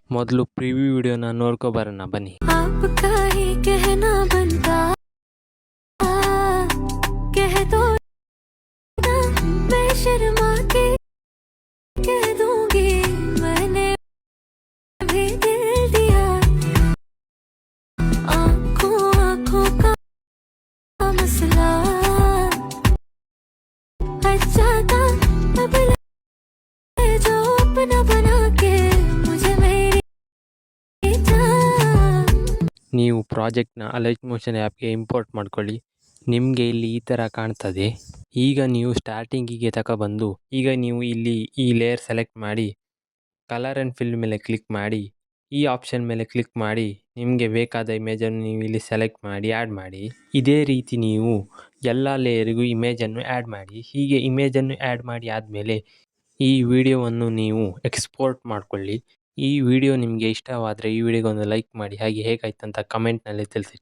ಮೊದಲು ಪ್ರಿವ್ಯೂ ವಿಡಿಯೋನ ನೋಡ್ಕೊಬರೋಣ ಬನ್ನಿ. आपका ही कहना बनता कह दो ना मैं शर्मा के कह दूंगी मैंने भी दिल दिया आंखों आंखों का मसला अच्छा था अब ले जो अपना बना के मुझे मेरी जान ನೀವು ಪ್ರಾಜೆಕ್ಟ್ನ ಲೈಟ್ ಮೋಷನ್ ಆ್ಯಪ್ಗೆ ಇಂಪೋರ್ಟ್ ಮಾಡ್ಕೊಳ್ಳಿ. ನಿಮಗೆ ಇಲ್ಲಿ ಈ ಥರ ಕಾಣ್ತದೆ. ಈಗ ನೀವು ಸ್ಟಾರ್ಟಿಂಗಿಗೆ ತಗೊಬಂದು ಈಗ ನೀವು ಇಲ್ಲಿ ಈ ಲೇಯರ್ ಸೆಲೆಕ್ಟ್ ಮಾಡಿ ಕಲರ್ ಆ್ಯಂಡ್ ಫಿಲ್ ಮೇಲೆ ಕ್ಲಿಕ್ ಮಾಡಿ ಈ ಆಪ್ಷನ್ ಮೇಲೆ ಕ್ಲಿಕ್ ಮಾಡಿ ನಿಮಗೆ ಬೇಕಾದ ಇಮೇಜನ್ನು ನೀವು ಇಲ್ಲಿ ಸೆಲೆಕ್ಟ್ ಮಾಡಿ ಆ್ಯಡ್ ಮಾಡಿ. ಇದೇ ರೀತಿ ನೀವು ಎಲ್ಲ ಲೇಯರಿಗೂ ಇಮೇಜನ್ನು ಆ್ಯಡ್ ಮಾಡಿ. ಹೀಗೆ ಇಮೇಜನ್ನು ಆ್ಯಡ್ ಮಾಡಿ ಆದಮೇಲೆ ಈ ವಿಡಿಯೋವನ್ನು ನೀವು ಎಕ್ಸ್ಪೋರ್ಟ್ ಮಾಡಿಕೊಳ್ಳಿ. ಈ ವಿಡಿಯೋ ನಿಮಗೆ ಇಷ್ಟವಾದರೆ ಈ ವಿಡಿಯೋಗೊಂದು ಲೈಕ್ ಮಾಡಿ, ಹಾಗೆ ಹೇಗಾಯ್ತು ಅಂತ ಕಮೆಂಟ್ನಲ್ಲಿ ತಿಳಿಸಿ.